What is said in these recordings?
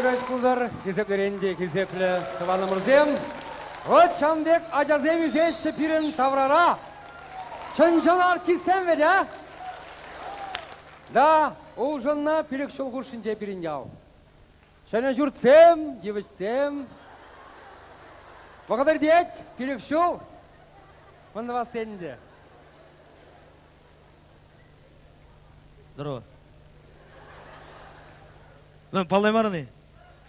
Ürgaşpullar keseplerinde kesepli kıvanımızım. Rotşambek acazem yüzeşi pirin tavrara. Çınçın artisten ve de. Da oğuzunla pirik şolgurşince pirin yav. Şana jurtsem, yevişsem. Bu kadar diyet, pirik şol. Bunda vas teninde. Здорово. Lan pallaymarını.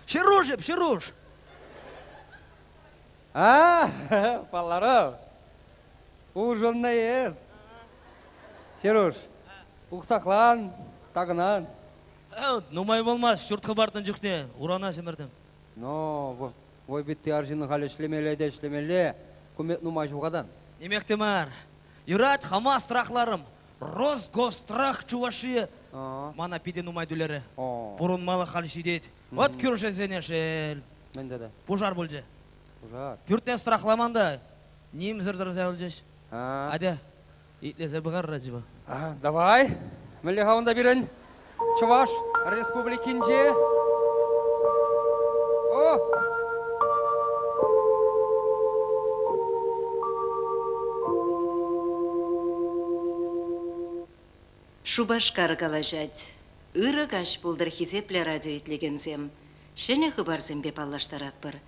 Şeruş hep şeruş. Palları. Oğuzunla yes. Şeruş. Uksaklan, tağınan. Numay olmaz, şurtқа бартын жүкне, урана жымырдым. No, bu bitti arjının hali işlemeli. Kumet numay жуғадан. Немектемар, юрат хама страхларым, Росгострах Чувашия, мана пиде numay дүлері. Бұрын малы халі шидет. Вот күрші зенешел. Менде де. Пожар болжы. Пожар. Пүрттен страхламанда, нем зыр-зыр зәуілжеш. Ады, итлезе бұғар раджыба. Давай, мілі ғауында бірін. Чуваш Республикинже. Шубашкар калажать. Ырык аш булдыр хизепле радио итлегензем. Шене хыбарзем бепаллаштарат бір.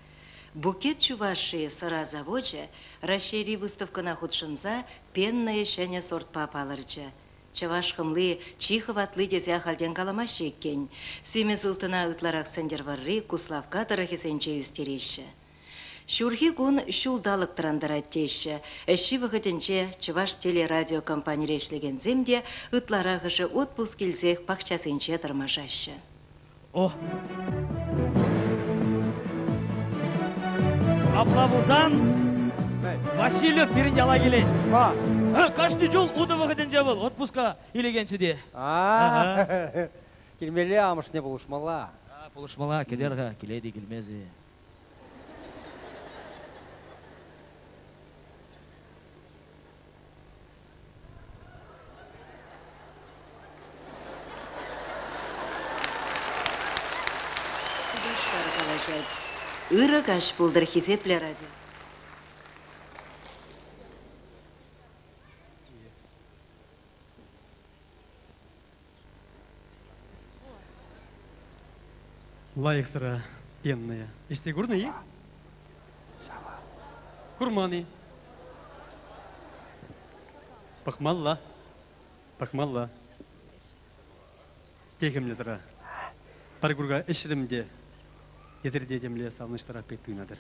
Букет Чуваши сыра заводжа, расшири выставкана худшынза пенная шене сорт папалырча. Чаваш хымлы Чихов атлы дезе халден каламаш еккен. Семе зылтына ытларак сендерварри Куславка тарахисенче үстереші. Шурхи гун шулдалық тырандырат теші. Әші вғытынче Чаваш телерадио компания решлеген земде ытларағышы отпуск келзех пақчасынче тұрмашашы. О! Аплабузан! Васильев бірін яла келейді. Каждый жол удовыгыден жабыл, отпуска илегенші де. Келмелі амышне бұлышмала. Бұлышмала, кедерға, келейді, келмезі. Ырык аш булдыр хизепле радио. Лайық сыра пенная. Іште көрні, Курманы. Пахмалла. Пахмалла. Текімлі сыра. Паргурға ішірімде. Езерде демле салныштара пек түйнадыр.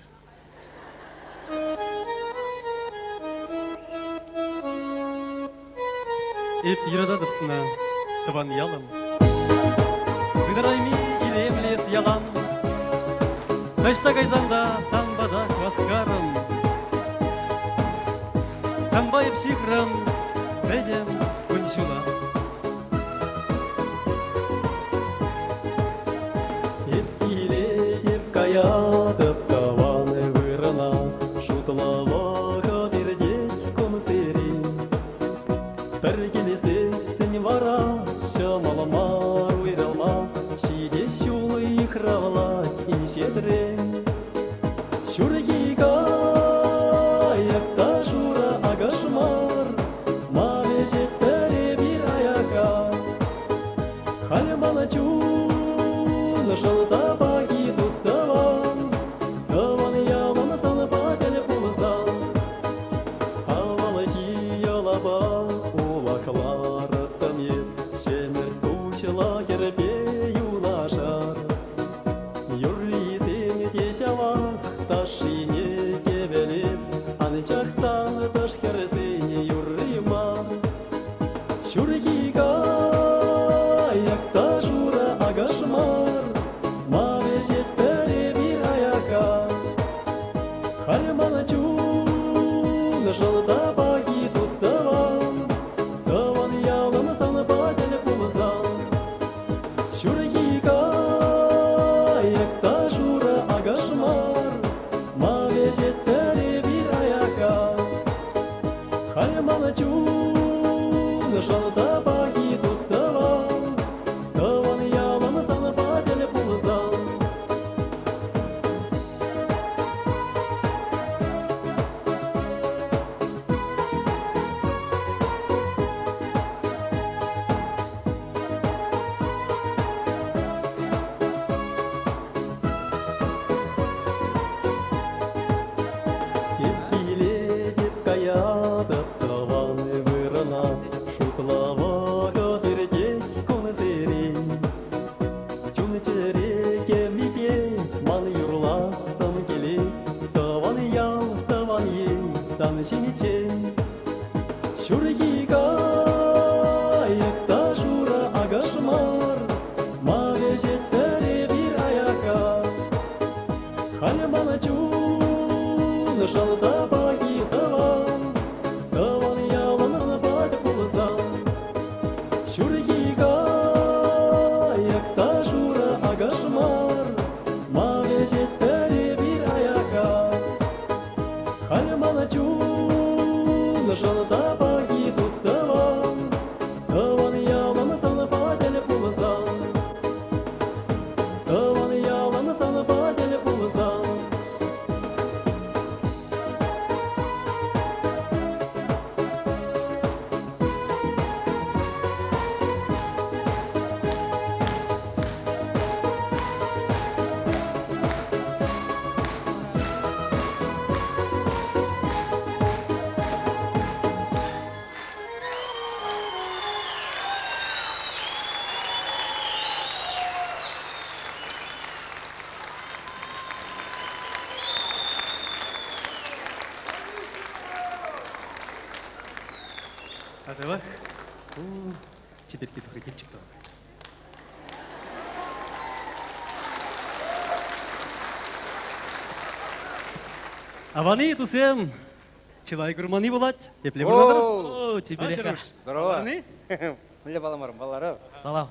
Эп ирададыпсына тыван ялым. Гыдарайми илемлес ялам. Ташта кайзанда самбада кваскарым. Самбайып шихрым, бәдем күнчула. Ядып таваны вырына, шутылава кадердеть комсери. Бір келесесін вара, шамаламар уйралма, шиде шулы хравлать ишедре. Шургига, якта шура агашмар, маве жеттере bir аяка. Хальмана чун, жылда баги тустава. Чахтан таш херзине юррима. Шургига, якта жура агашмар, маве жеттере bir аяка. Хальмана чун, жылда баги туставан, таван ялым сан бадель пулзан. Шургига, якта жура агашмар, маве жеттере Хальмана чун, жалда баги туставан, таван ялым сан бадель пулзан. самсиниче шургига якта шура агашмар маве жеттере бир аяка халямана чун жалта баги саван таван ялана бак пулсан шургига якта шура агашмар маве жеттере бир аяка халямана чун жалта баги туставан таван ялана сана паделе пулсан таван ялана сана паделе пулсан. Давай. Четверки проходимчик. Аваны тусем. Человек гурманы булат. Епле буладыр. О, тебе леха. Здорово. Аваны. Миле баламарым, балары. Салам.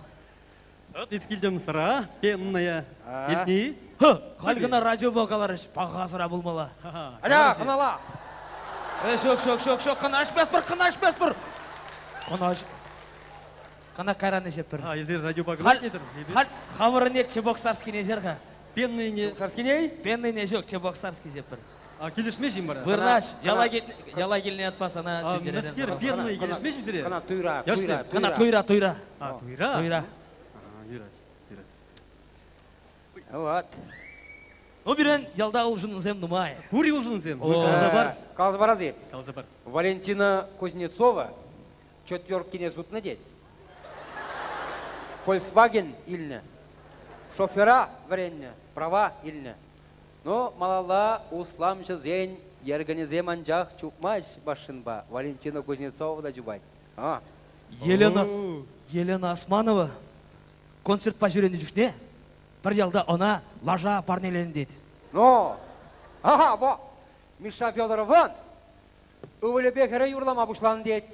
Вот искилдем сыра, пенная, етни. Қалғына радио бағалары бағасыра болмала. Аня, қанала. Шок, қана ашпас бір. Қана қараны жеп бір. Езер радио бағалар кетір. Қамыры не чебоксарский не жерға. Пенный не. Сарскиней? Пенный не жоқ, чебоксарский жеп бір. Келішмешім бара. Бұрнаш, яла келіне атпас, ана жеп Мәскер, пенный келішмешім зіре. Қана туйра. Қана туйра. Туйра. Туйра. Вот. Ну, бірен, ялда ұлжының зем нұмай. Пури ұлжының зем. Қалзабар. Қалзабаразы. Қалзабар. Валентина Кузнецова четверки не зут надеть. Volkswagen ильне. Шофера варенне. Права ильне. Но малала усламчы зен ергенезем анжақ чукмаш башынба. Валентина Кузнецова да жубай. Елена Османова концерт па жүрені жүшне. Бір ялда она лажа парнелен дейді. Но, бо, Миша Федорован, өвілі бекері юрлама бұшлан дейді.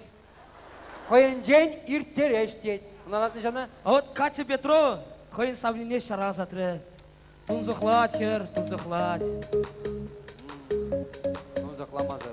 Қойын жен ирттереш дейді. Ұнанатын жана? А вот Катя Петрова, қойын савлине шара затыры. Тунзықлад, хер, тунзықлад. Тунзықламазыр.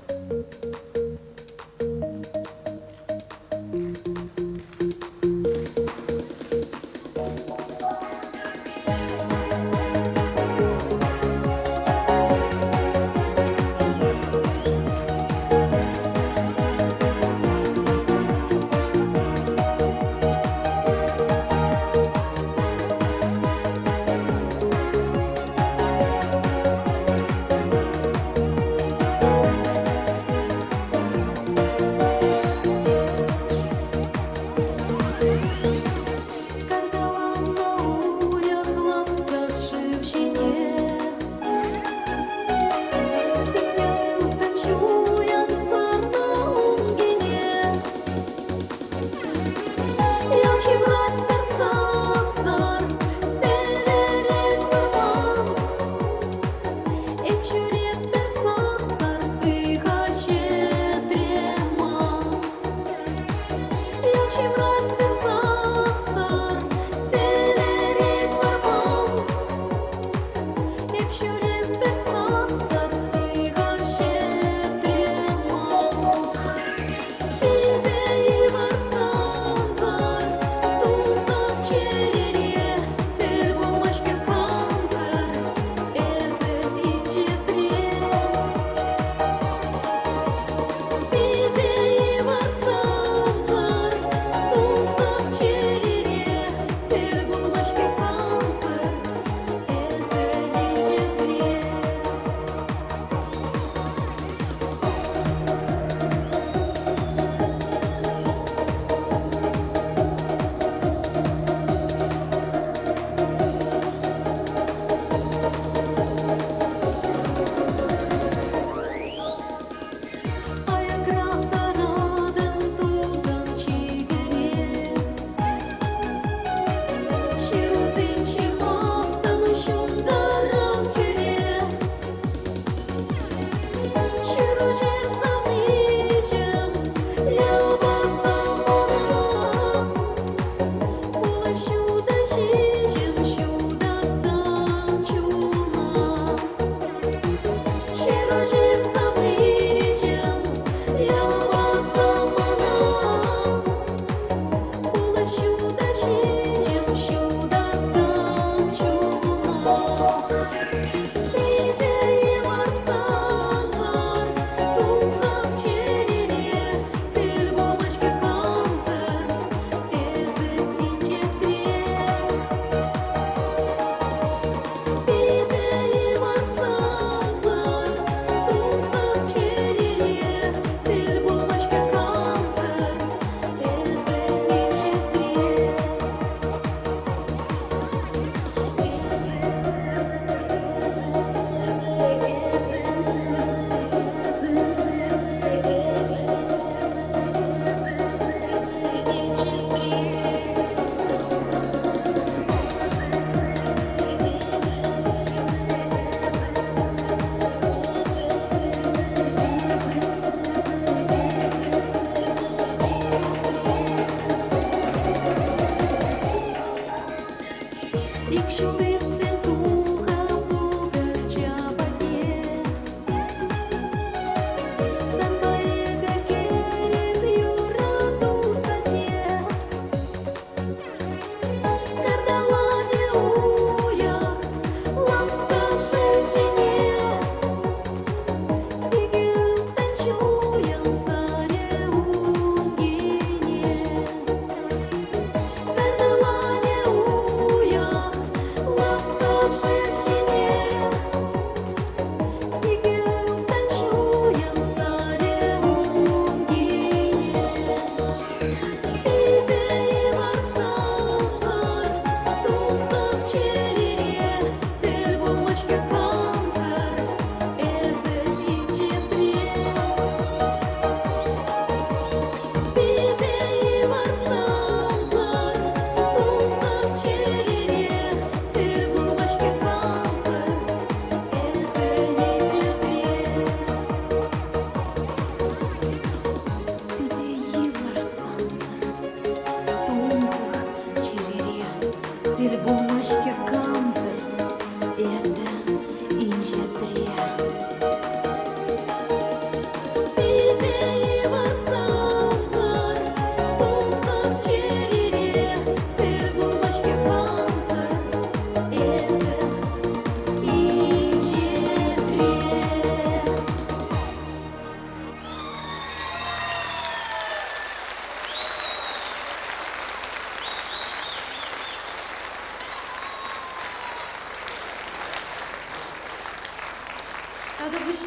Сабыш.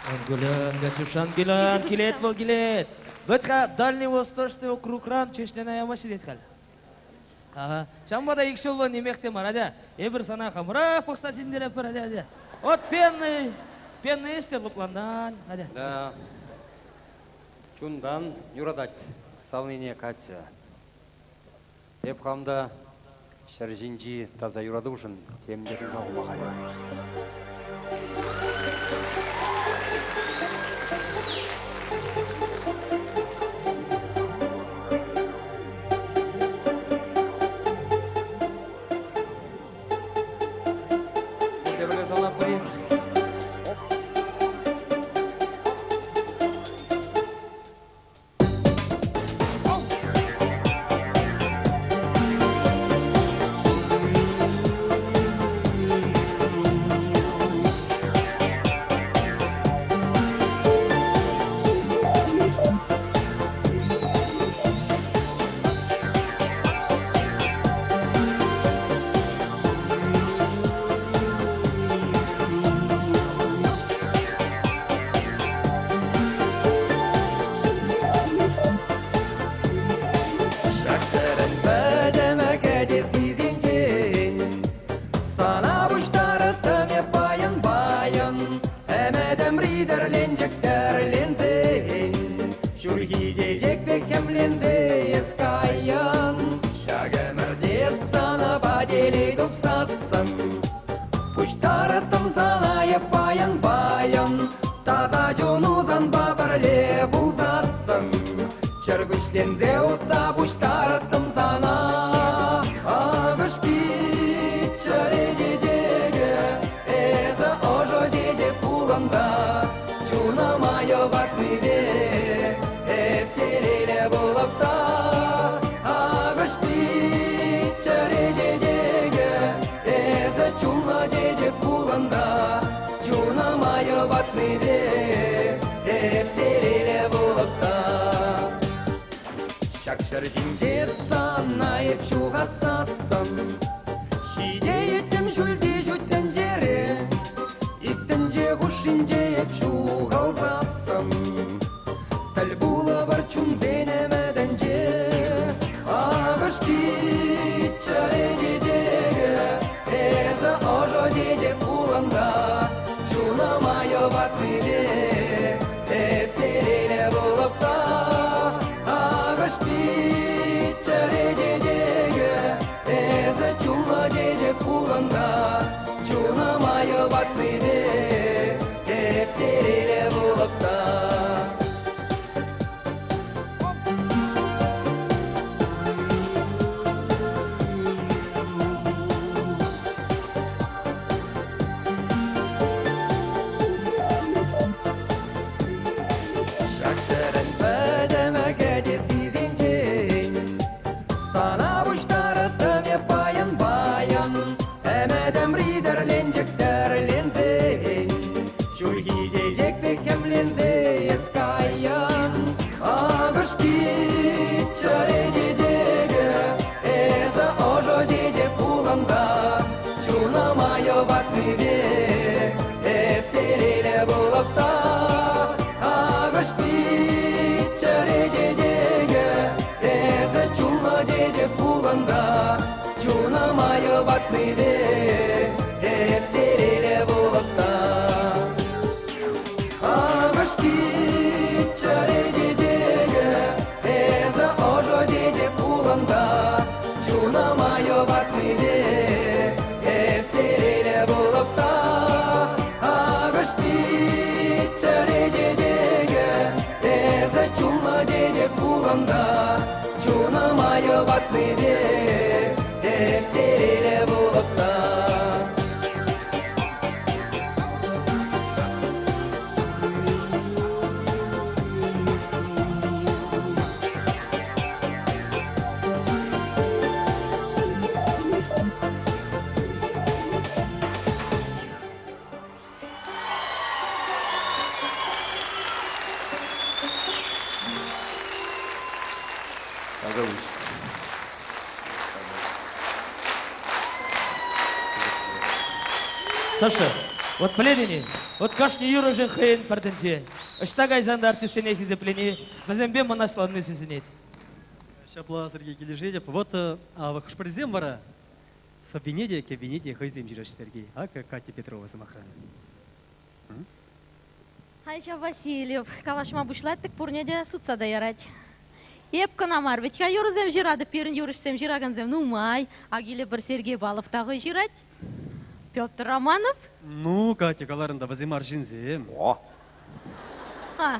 Ангулан, Гачушан, Гилан, Килет, Волгилет. Бөтқа Дальневосточный округран чештен аямашы дед қал. Ага, шамбада екі жолы немекте бар, әді. Эбір сана қамырақ бұқса жіндер әпір, әді. От пенный есте лупландан, әді. Да. Чундан юрадать савнение Катя. Еп қамда шәржинжи таза юрады ұшын темдерін жауы бағай. Саша, Вот племени, вот кашни юры же хейн партенче. Штагай жандар тюшене хизеплени, базембе манашланны сизинет. Шапла Сергей Кележедев. Вот в Хашпаризем вара с Венедия к Венедии хайзем жираш Сергей. А как Катя Петрова самохрана. Айша Васильев, калашма бушлаттык пурнеде сутса да ярать. Еп канамар, ведь я юрзем жирады, перін юрышсем жираганзем, ну май, агиле бір Сергей Балов тағы жирать. Петр Романов? Ну, Катя, каларында вазим аржинзем.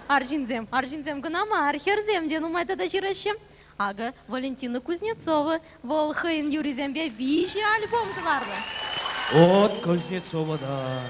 Аржинзем гынама, архерзем, де нумайда да жиращем. Ага, Валентина Кузнецова, вол хейн юризембе вижи альбом кыларды. Вот Кузнецова, да.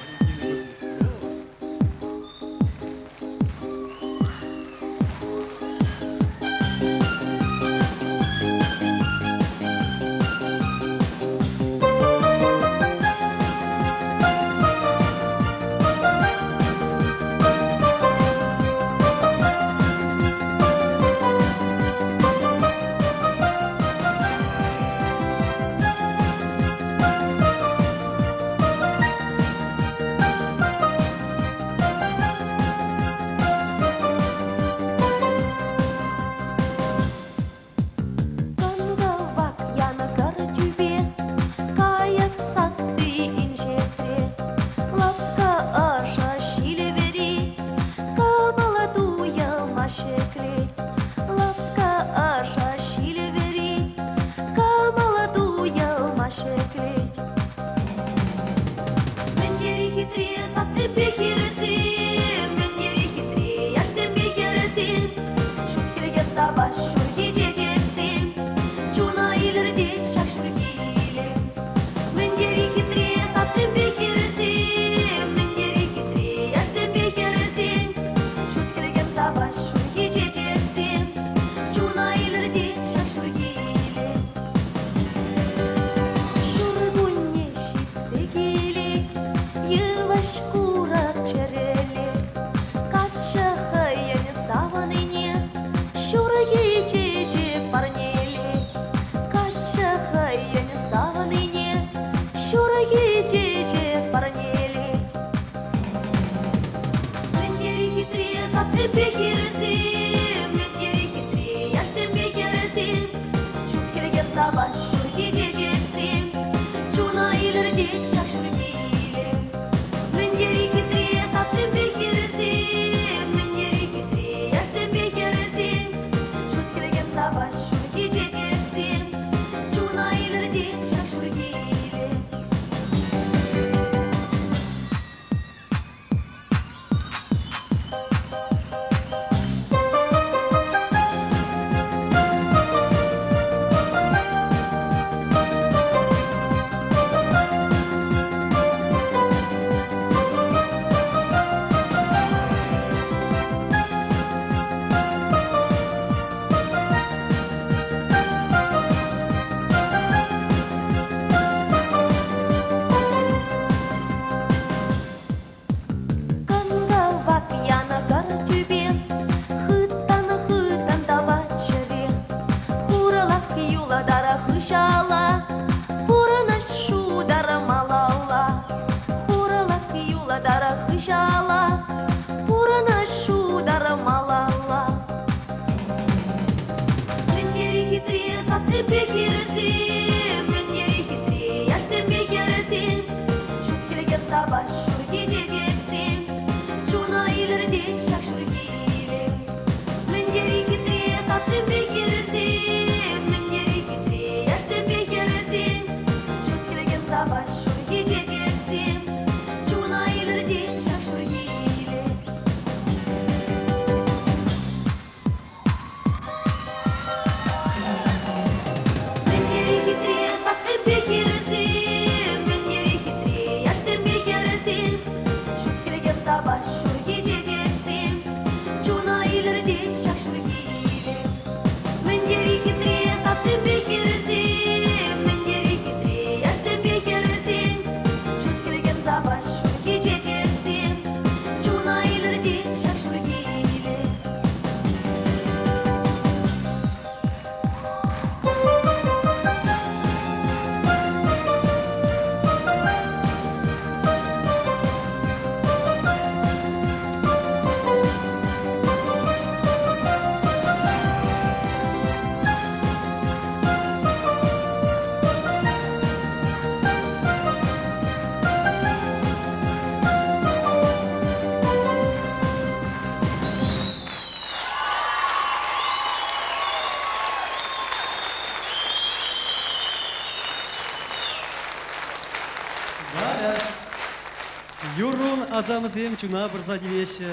азамыз ем чуна бір задивеші.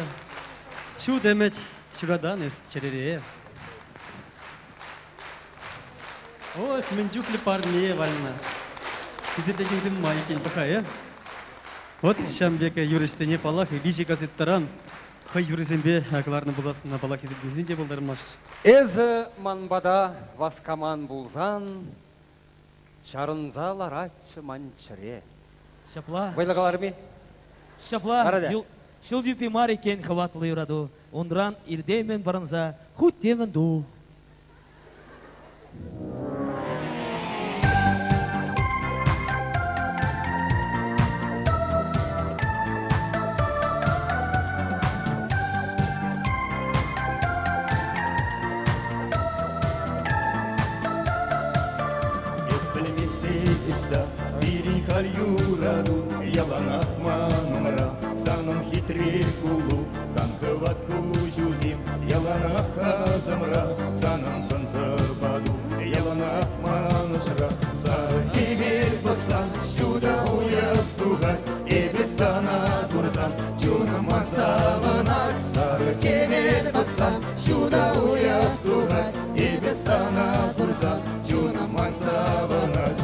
Шу демет, шурадан ес черере. Ой, мен жуклі парне вальна. Кедердеген зін майкен бақай, Вот шамбека юристене палах, вижи газеттаран. Хай юризембе акларны буласына бала кезекдезін де болдармаш. Эзі манбада васкаман булзан, шарынзалар атшы манчыре. Шапла. Байлағалар ме? Шапла. Арада. Шыл жүпі мар екен хватлы юраду. Ондран ирдемен барынза, хут демен ду. Yalan akmanımra, sanım hitre kulu, san kıvatku juzim, yalan akazımra, sanım sansabadu, yalan akmanışra, sarhiver baksan, şuda uyak tuğat, ebe sana durzan, çunum ansavınat, sarhiver baksan, şuda uyak tuğat, ebe sana durzan, çunum ansavınat.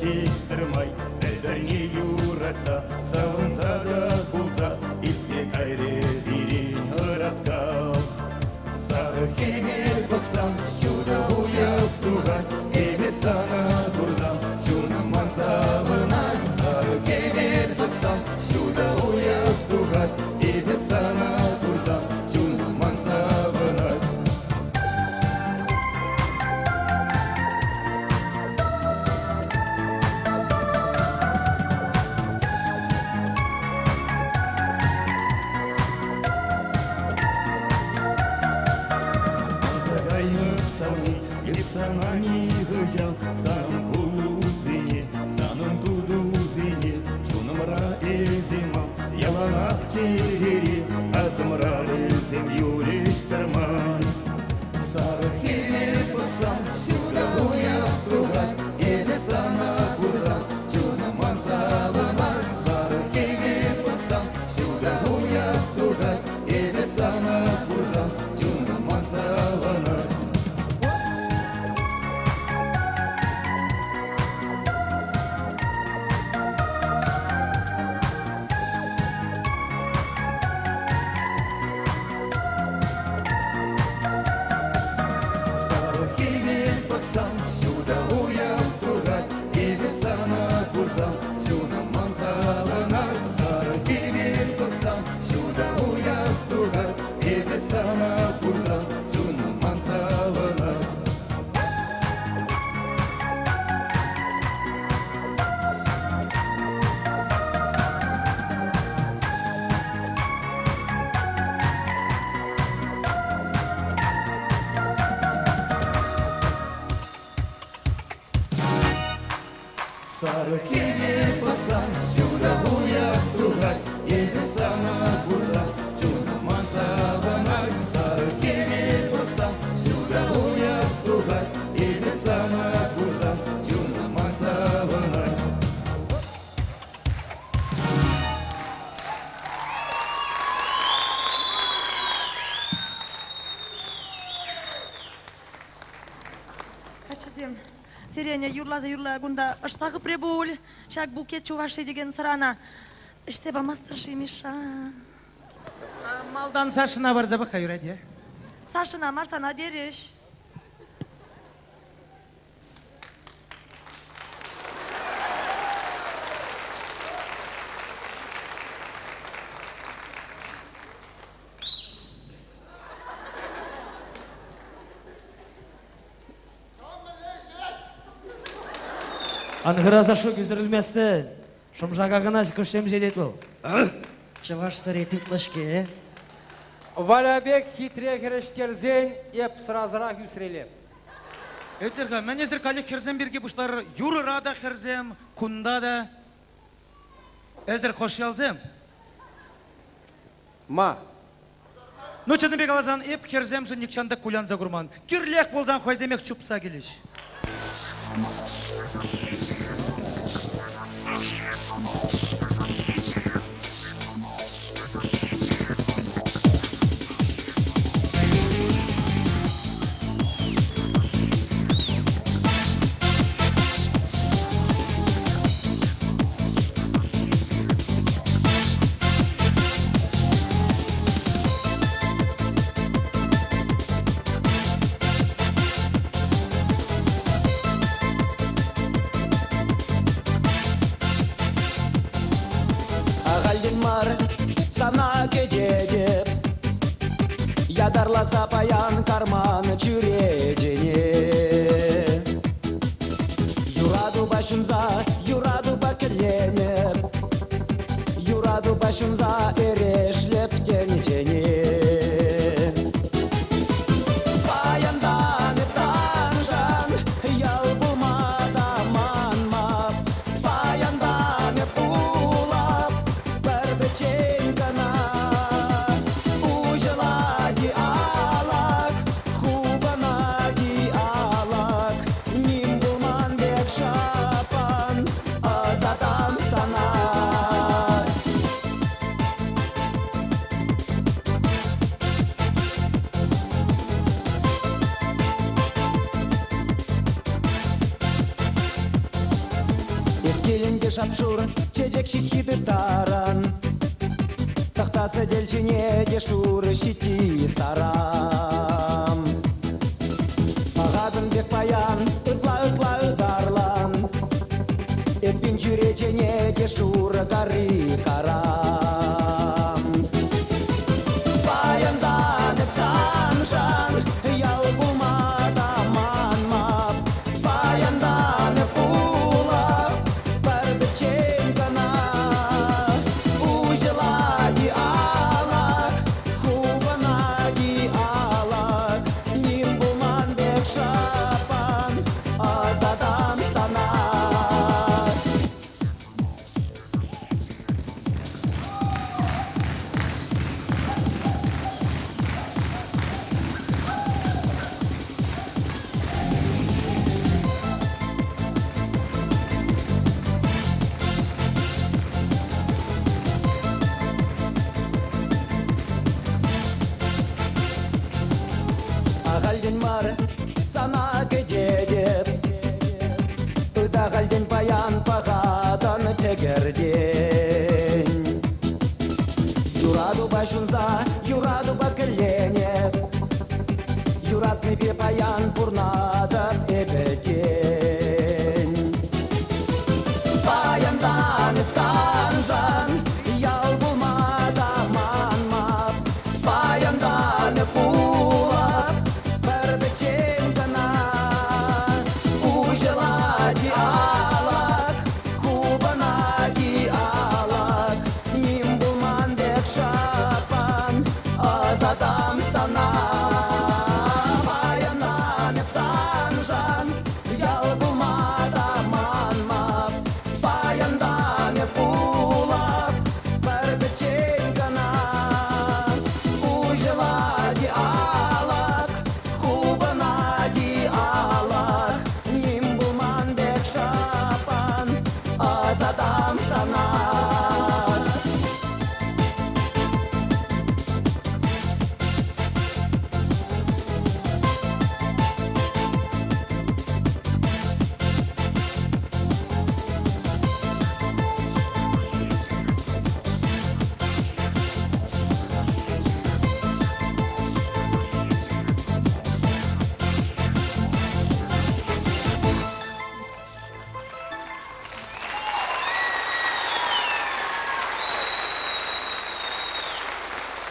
Тестірмай, әлдірне юратса, сағынса да болса, итсе қайре берен ұразқал. Сары кемел бақсан, шуда уяқ туған, ебе сана тұрзан, жуным мансабынат. Сары кемел бақсан, шуда уяқ туған, ебе сана тұрзан, жуным мансабынат. Санани гызял, саным кулузине, саным тудузине, чунымра эзимал, яланах черере, азымра лезем юлештірман. Сары кемел бақсан, шуда уяқ туған, еді сана курзан, чуным ансабынат. Сары кемел бақсан, шуда уяқ туған, еді сана курзан, чуным ансабынат. Сары кемел бақсан, шуда уяқ туған, еді сана курзан, чуным ансабынат. Сары кемел бақсан, шуда уяқ туған, еді сана курзан, чуным ансабынат. Качызем, Сиреня юрла гунда ыштағы пребуль, шак букет чуваши деген сырана. Іштеба мастырши миша. Малдан Сашына бар забы қайырады, Сашына марсана дереш. Ангыраза шу күзірілместі. Шымжағағына көшем жедет бұл. Чаваш саретик лашке. Валябек хитре керештерзен, еп сразырақ үсірелеп. Өтерға, мен езір калі херзем берге бұшлар юрыра да херзем, күнда да. Әзір қош елзем. Ма. Ну Чыныбек алазан еп херзем же никчанда кулянза гурман. Кирлек болзан хойземек чупса келиш. Sana gece yadarlasa payan karman çüreceni Yuradu başımıza yuradu bakillenip Yuradu başımıza ereşlep genceni Payandanıp tanışan yal bulmada manma Payandanıp ulap berbeçen Шапшур, чечек шихиды таран Тахтасы делчине дешуры щити сарам Ағадын бек паян, ütla ыдарлан Эппин жүречене дешуры гары карам Паянданып саншан, ял булмада манмап Паянданып Ченгана ужелаги алак, хубанаги алак, нимбуман бек шапан, азадам санак. Sana gecedip Idağaldin bayan pağadan tegerdin Yuradu başınza yuradu bakillenip Yuratni bir bayan burnadan ebedin Bayandanıp sanjan yal bulmada manmap Bayandanıp ulap Ченгана ужелаги алак, хубанаги алак, нимбулман бек шапан, азадам сана. Баянанып санжан, ял булмада манмап, баянданып улап, бәрбі ченгана ужелаги алак, Хубанаги алак, нимбулман бек шапан, азадам санак.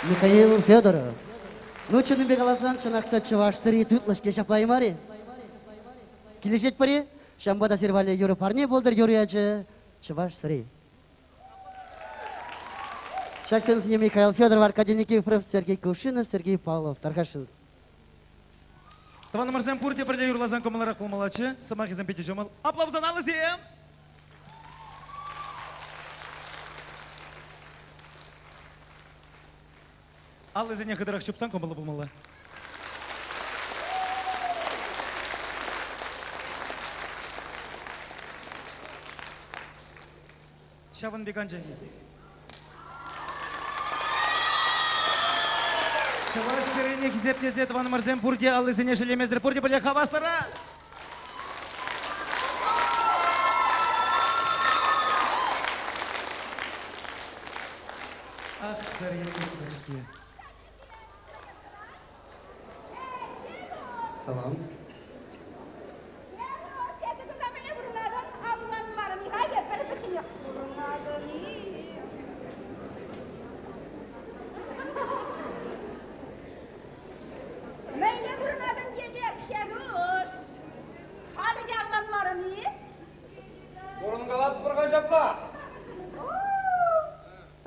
Михаил Федоров. Ну, Чыныбек аласан чынакта чываш сыры тутлышке шаплаймари. Келешет пари, шамбада сервале юры парне болдыр юрыячы чываш сыры. Шашсенс не Михаил Федоров, Аркадий Никифоров, Сергей Кувшинов, Сергей Павлов. Тархашин. Таван Марзен Пурти парне юрлазан комаларак полмалачы, самахизен пети жомал. Аплаузан алызем! Ал өзіне қыдырақ чупсан көмілі бұмылы. Шавын бекан жәге. Чаваш сирене хизеп тезет ван марзем пурде ал өзіне желемездір пурде біле қавастыра. Ах, сирене көшке. Салам.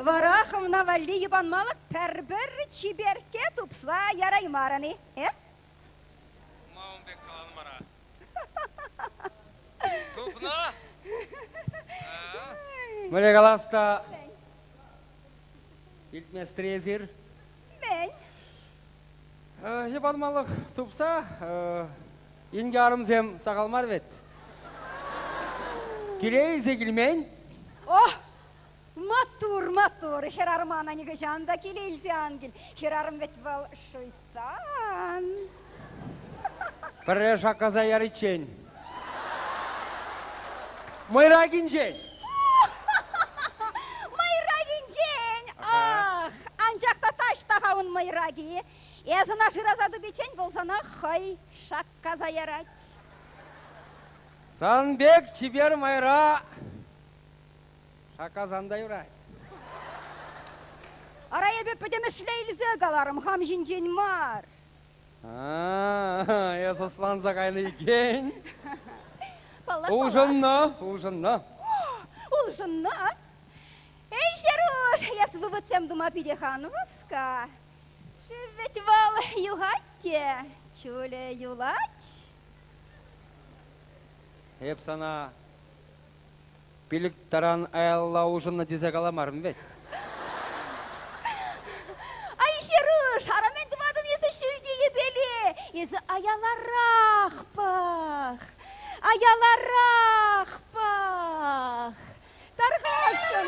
Варахым навали ебанмалық пәрбір чиберке тупса ярай мараны, Маумбек қаланы мара. Тупна? Мөле қаласта Илтместрезір. Мен. Ебанмалық тупса, енге арымзем сақалмар бет. Келей зегілмен? Ох! Матур, херарман анығы жанда келейлзе ангел. Херарым бет был шуйтан. Бірі шаққаза ярычен. Майрагин жен. Майрагин жен! Ах, анжақта таштағауын майраги. Езіна жыразады бечен болсана хай шаққаза ярать. Санбек чибер майра. Шаққазанда юрай. Арая беп пөдемешлейлзе қаларым, хам жинжен мар. Сослан зағайлы екен. Ужынна. Ужынна? Эй, Шеруш, ес вывыцем дума пидехан выска. Шевет вал югатте, чуле юлать. Hep sana bilik taran ayalla ужынна дезе қаламарым бет. Ай, Шеруш, арамен думадын есі шүлдеге беле. Есі аяларақ пах. Тарғашын.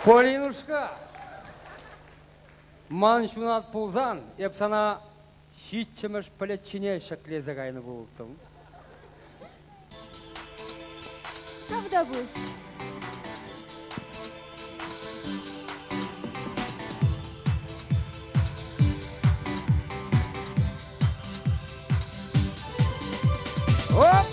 Полинушка, маншунат пулзан, еп сана щитчемеш палетчине шаклезе гайны болуптым. Правда будешь? Оп!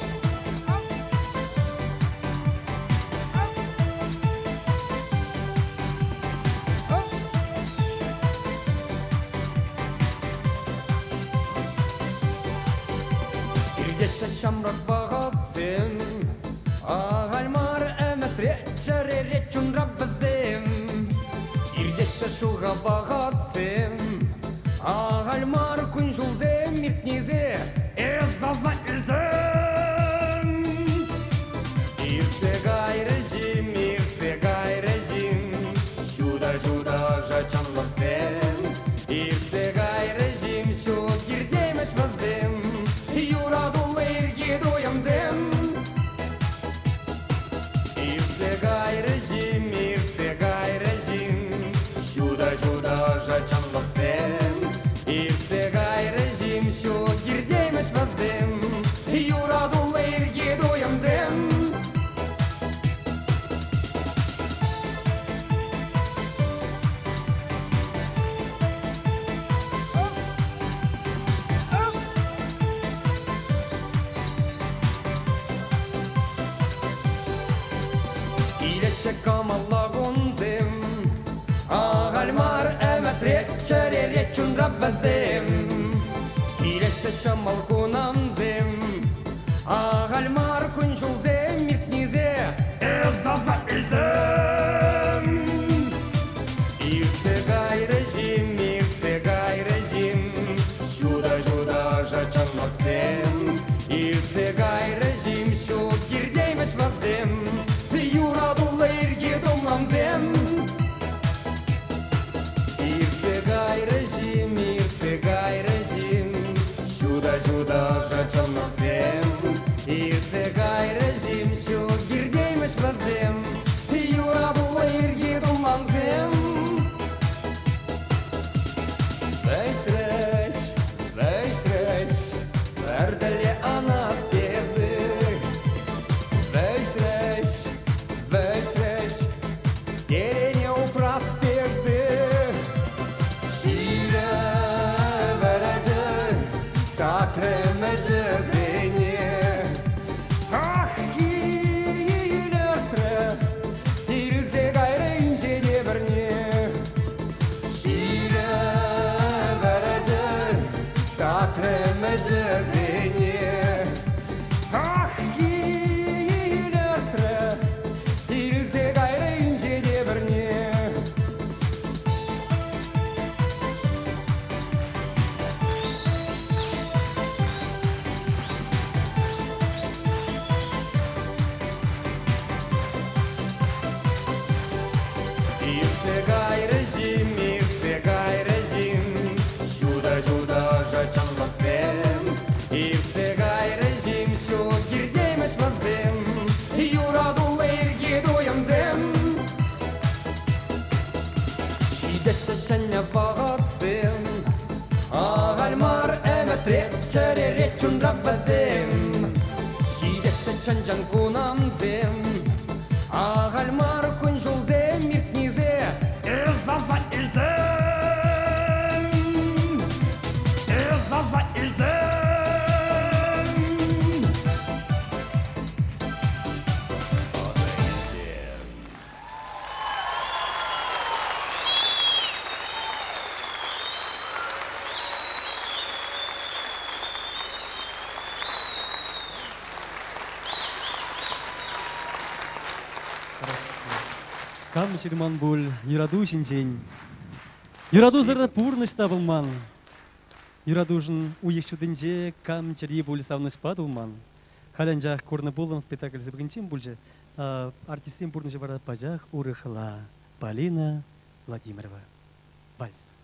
Иргеше шамрак бағатсым, ағалмар әмәтре чәреречун раббазым. Иргеше шуға бағатсым, ағалмар күн жылзым, миртнизе, эзаза илзым. Ирце гай режим, шуда жачанлықсым. Ирце гай режим, шу гирдемеш вазым. Юрадулы ирге доямзым. Ирце гай режим, шуда жачанлықсым. Ирце гай режим, шу гирдемеш вазым. Юрадулы ирге доямзым. Илеше камаллагунзым, ағалмар әмәтре чәреречун раббазым. Илеше шамал кунамзым, ағалмар күн жылзым, миртнизе, эзаза илзым. Ирце гай режим, шуда жачанлықсым. Ирце гай режим, шу гирдеймеш вазым. Юрадулы ирге домламзым. Ирце гай режим, шуда жачанлықсым. Ирце гай режим, шу гирдеймеш вазым. Юрадулы ирге домламзым. Вәйшрәш, вәрдәле анас безі. Вәйшрәш, дерене упрас безі. Шире вәрәді, татрымы жызыне. Ах, елертрі, дирілзе гайрын жене бірне. Шире вәрәді, татрымы жызыне. Ах, елертрі, дирілзе гайрын жене бірне. Ирце гай режим, шуда жачанлықсым. Ирце гай режим, шу гирдеймеш вазым. Юрадулы ирге доямзым. Шидеше шәнне бағатсым, ағалмар әмәтре чәреречун раббазым. Шидеше чанжан кунамзым, ағалмар күн жылзым, миртнизе, эзаза илзым. Эзаза илзым. Кам чирман буль, юраду шинчень. Юраду зара пурныш табылман. Юрадужын уешчудынже кам чири буль савныш падылман. Халянжах корны болын спектакль забгінчен бульже. Артистен пурныше бара пажах урыхла. Полина Владимирова. Вальс.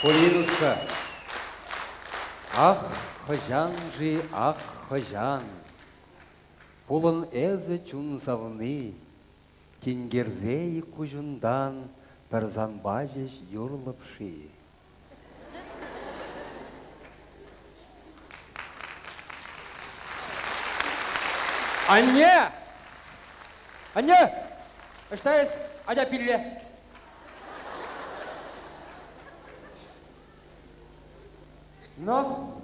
Полинушка. Ах, хожан жи, ах, хожан. Пулын әзі чун савны, тенгерзей кужундан перзан бажеш юрлыпши. Анне! Анне! Ыштайыз, ада пилле. Но,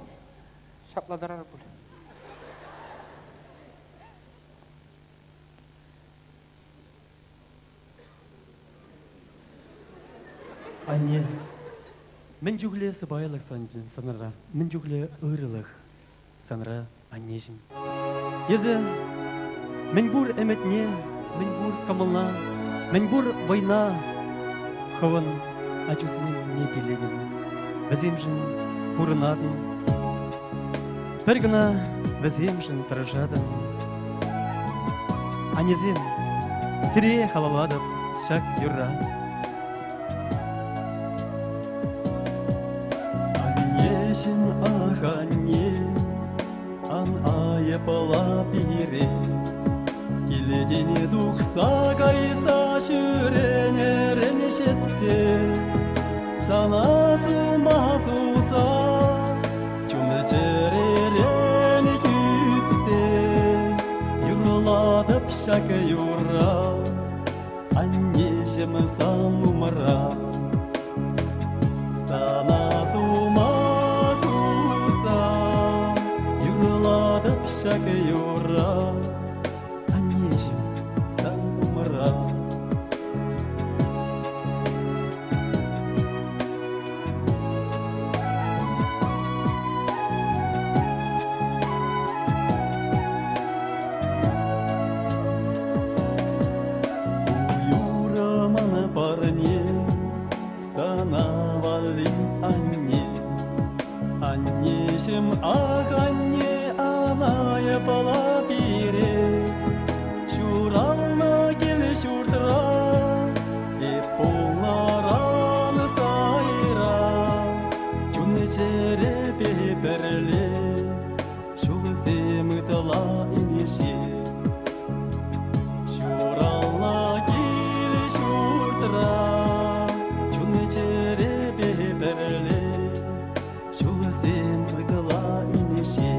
шапладарар бұл. Анне, мен жүгле сыбайлық саныра, мен жүгле ұрылық саныра аннежім. Езі, мен бұр әметне, мен бұр камылна, мен бұр война, хаван ачусының не пелеген. Вәземжін бұрынадын, бір гына вәземжін тұржадын. Анезем, сіре халаладып, шак юрра. Аннежім ағанне, ан айыпыла пире. Келедені дұқса қайса жүренерін жетсе, сана сума суса, чуны жеререн күтсе, юрладып шакы юра, аннежім сан умара. Сана сума суса, юрладып шакы юра, аннежім сан умара. Аннежім ағанне анайы бала бире, шурална келі шуртыра, еп боларан сайра, жүні жерепе бірле, шулы семітіла инеше. Шурална келі шуртыра, жүні жерепе бірле, Сен выдала инеше.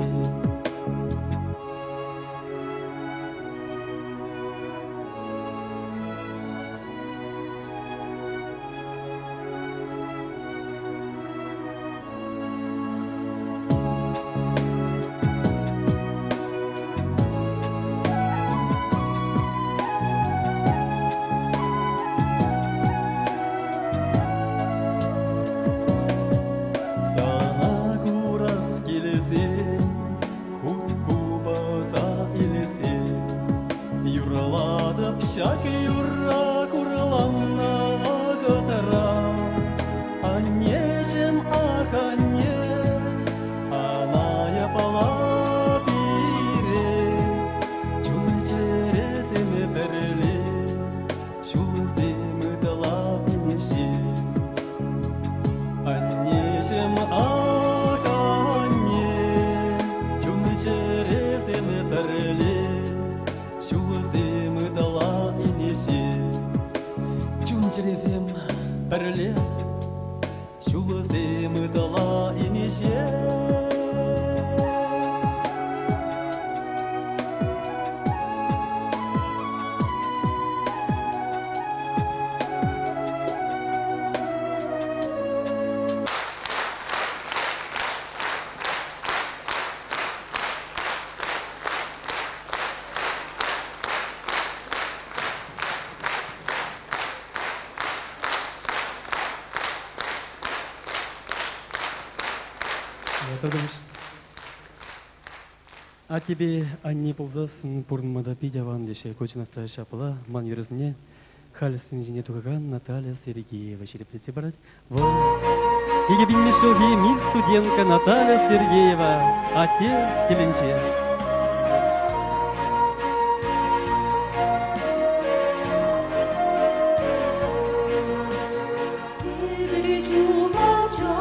Шак юрра курланна ағытыра, аннежім ағанне, анайы бала бире, жүні жересіме бірле, шулы семітіла инеше. Аннежім ағанне, жүні жересіме бірле, шулы семітіла инеше. Жүн жересем бірле, шулы семітіла инеше. А тебе анне ползасын пурнмада пидяван леше кочината шапыла ман юрызне халысын жине тугаган Наталья Сергеева череплете брать. Вот. Иге билмешоги мисс студентка Наталья Сергеева, а те келенче. Сибири чумача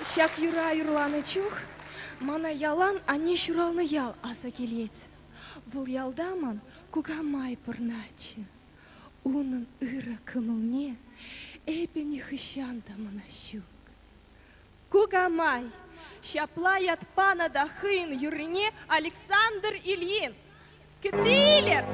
Шак юра юрланы чух, мана ялан ане шуралны ял аса келец. Выл ялдаман кугамай пырначы. Унын ыра кымылне, эпени хыщанда мана щук. Кугамай, шаплаят пана да хын юрине Александр Ильин. Кцилер!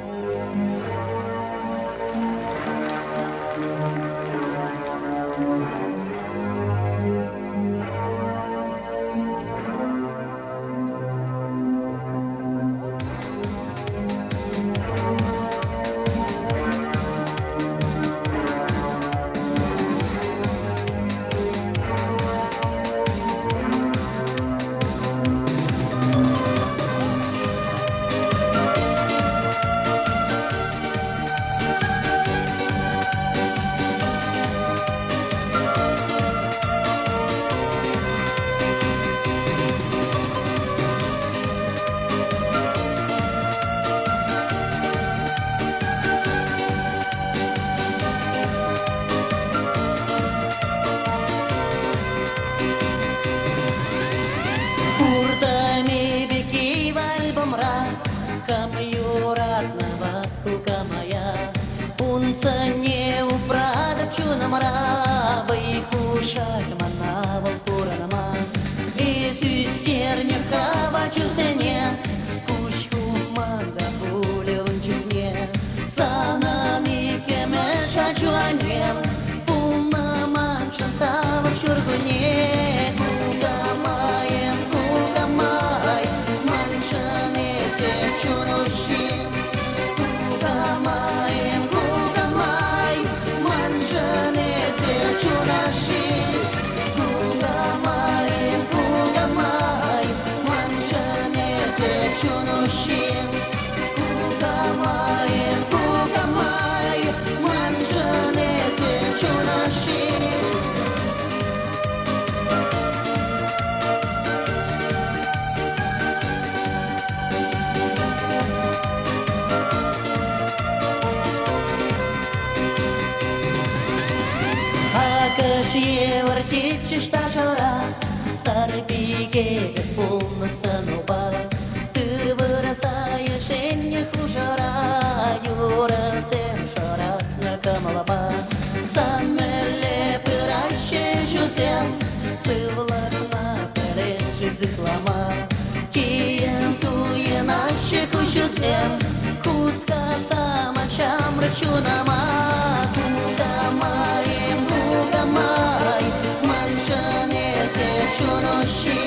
Чуноши,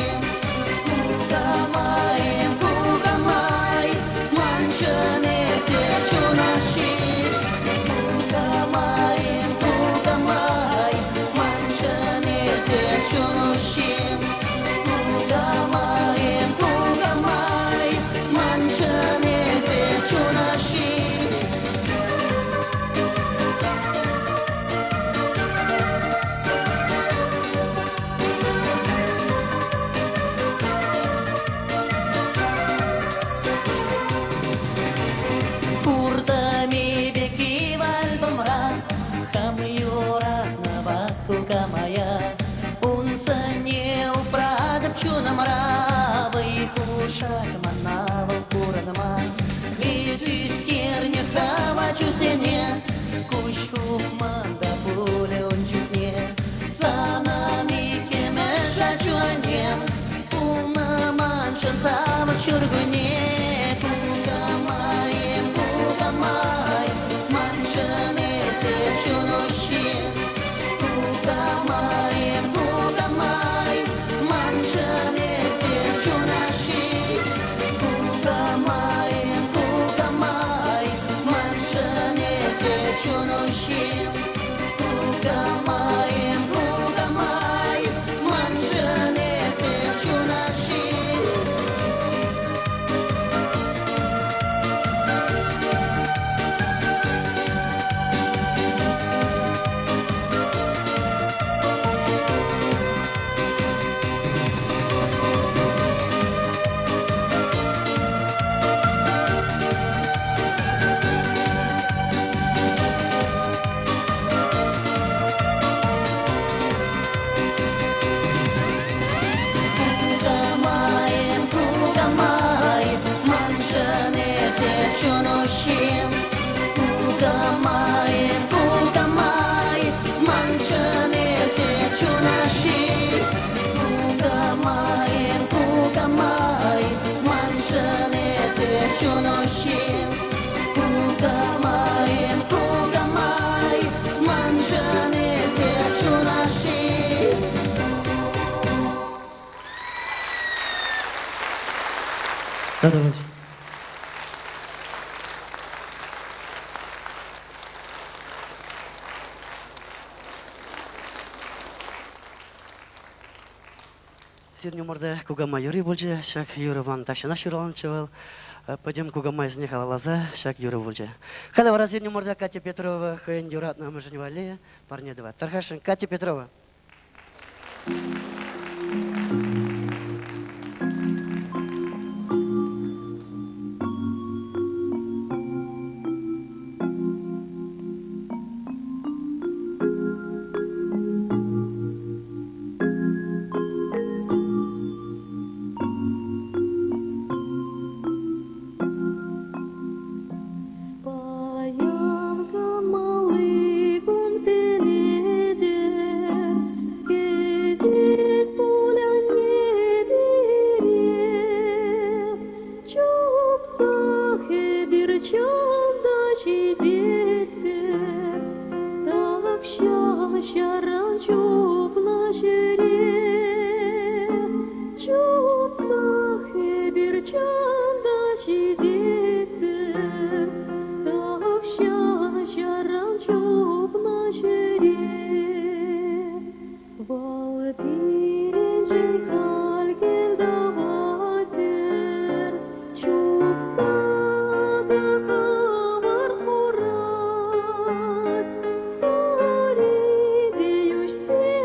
Кугамай. Да-давай. Сегодня морда кугама Юрий больше, шаг Юрий ван так наш Юралан чевал. Пойдем кугама из них лаза, шаг Юрий больше. Когда раз сегодня морда Катя Петрова, хен Юрат на мужневале, парни два. Тархашин Катя Петрова. Sorry,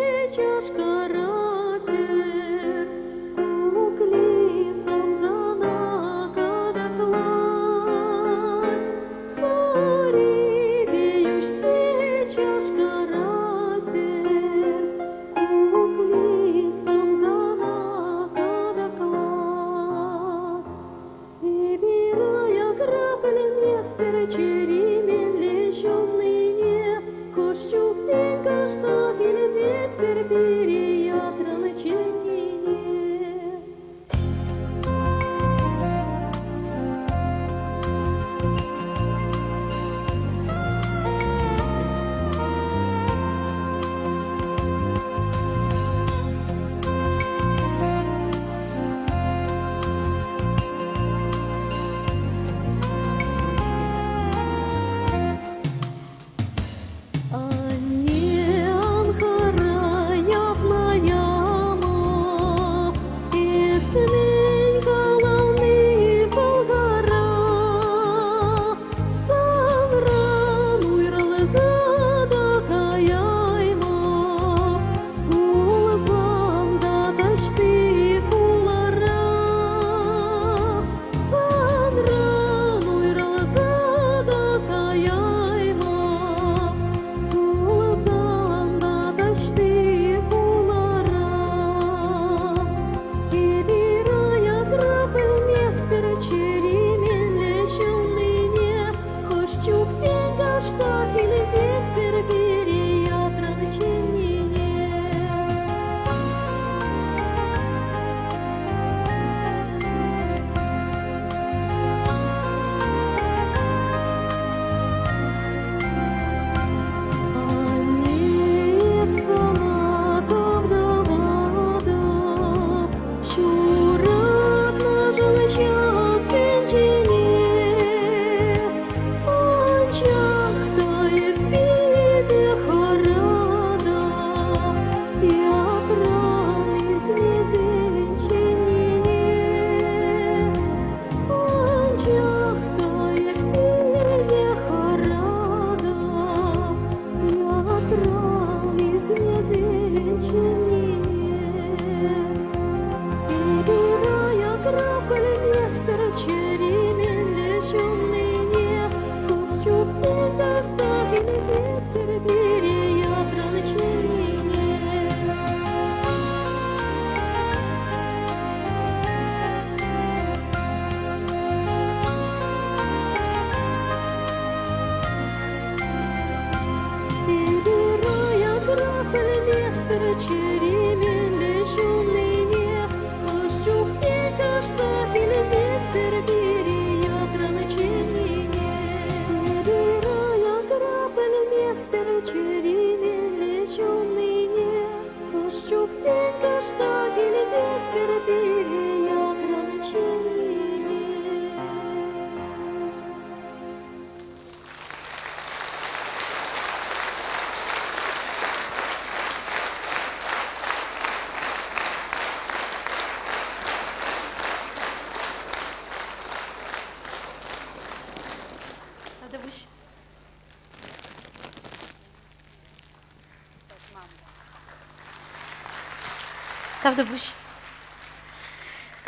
Тавда буш.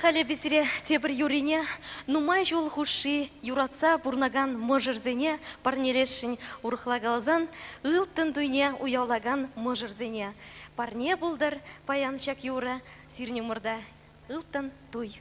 Хале бисире тебір юрине, нумай жол хуши, юратса бурнаган можырзене, парнелешшін урхлагалзан, ылтын дуйне уяулаган можырзене. Парне булдыр, паянчак юра, сирне мұрда, ылтын дуй.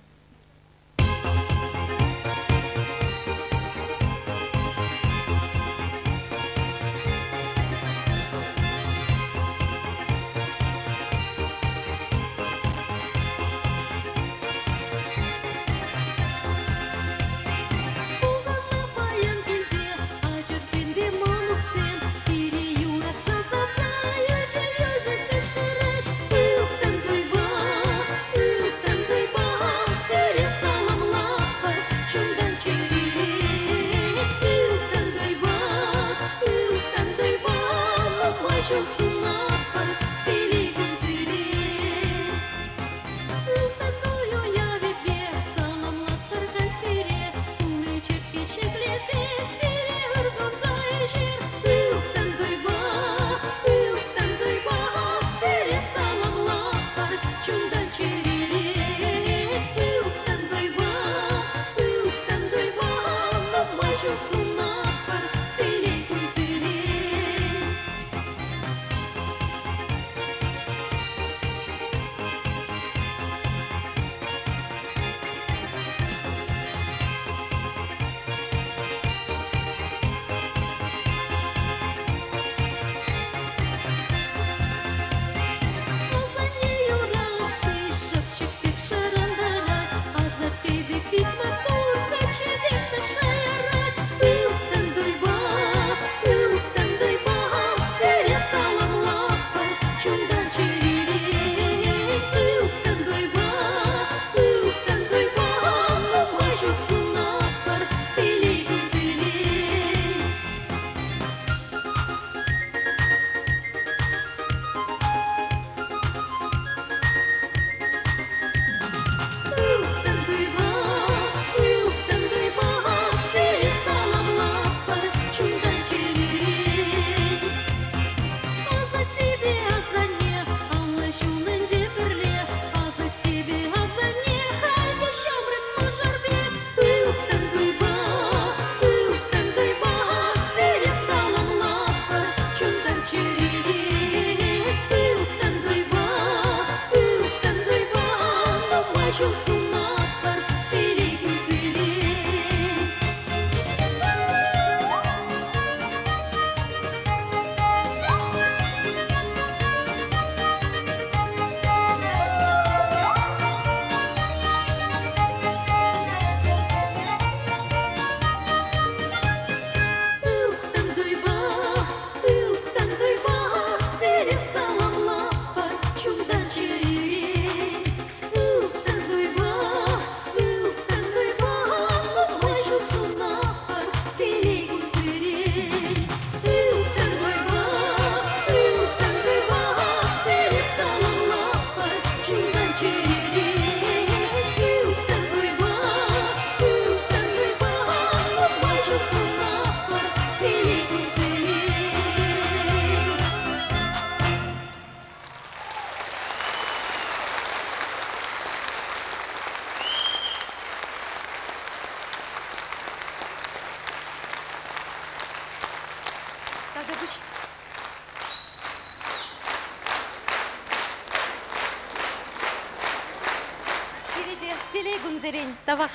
Тавах.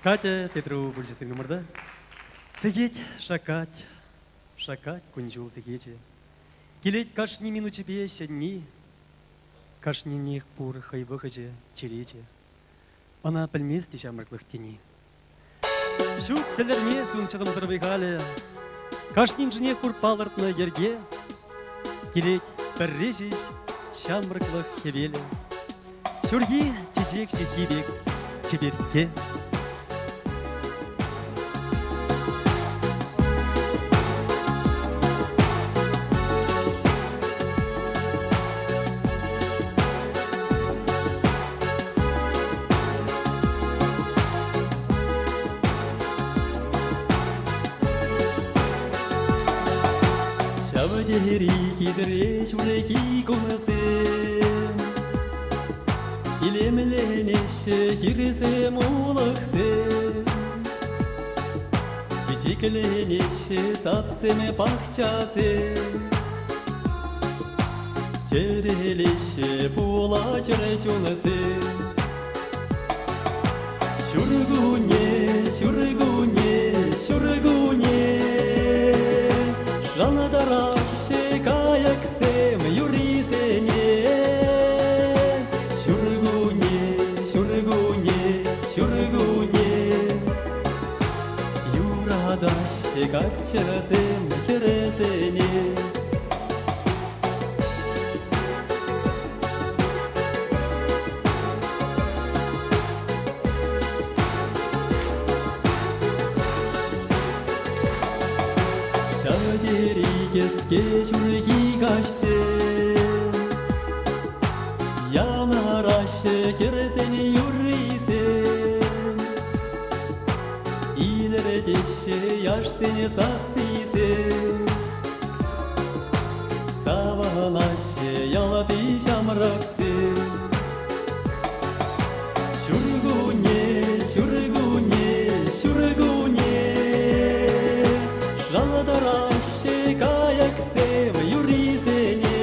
Катя, Петру, Бульчистый номерда. Сегеть, шакать, кунжул сегече. Келеть кашни минучи песя дни, кашни нех пур хайвахаче черече. Она пальмести шамраклых тени. Шук селерне сунчадам тарвайхале, кашнин женех пур паларт на ерге. Келеть паррежиш шамраклых хевеле. Шурги чечек чехибек чеберке. Сявдери хидре шуреки конасы. Илемленеше хирсем улықсы. Küçüklenişi satseme pakçası. Çerelişi pula çöreçolası. Şurgunye, şurgunye, şurgunye. Жанадaraşı kayaksem yurisene. Şurgunye, şurgunye, şurgunye. Yuradaşı kaçırasem keresene. Keske şurki kaçsın. Yanar aşık seni yürüysen. İleri deşi yaş seni sassisen. Sabahın aşı yalatı şamraksın. Şurgunye, şurgunye, şurgunye. Жанадар aşık ayaksem yurisene.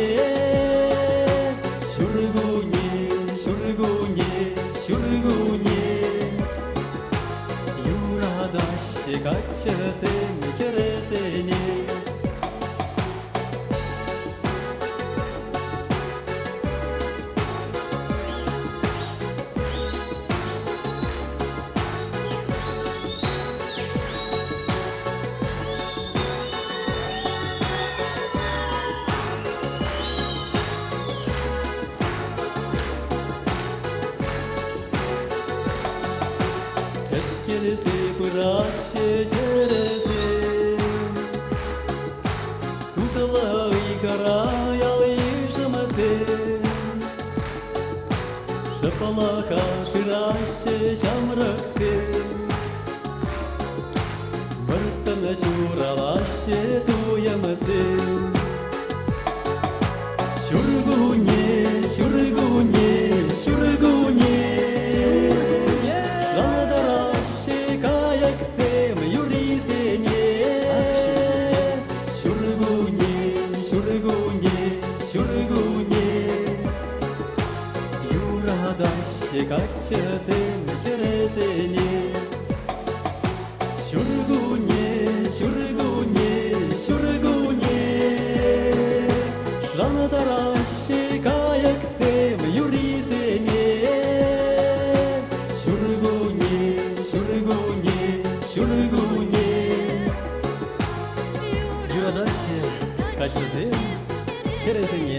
Şurgunye, şurgunye, şurgunye. Yuradaşı kaçırasem keresene. Keskelisi pıraşı şeresi. Tutula ikara yalayışması. Şapalaka pıraşı şamraksi. Mırtına şuralaşı tuyaması. Şurgunye, şurgunye, şurgunye. Kaçırasem keresene. Şurgunye, şurgunye, şurgunye. Жанадар aşık ayaksem yurisene. Şurgunye, şurgunye, şurgunye. Yuradaşı kaçırasem keresene.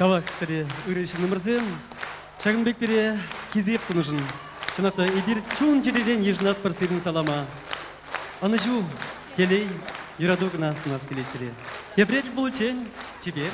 Кавак стере үрішін өмірзен, Шағынбек бере кезеп бұнышын. Чынақта ебір чун жерден ежінат бір серін салама. Аны жу, келей, ерадуғына сынас келесіре. Ебрет бұл чен, чебер.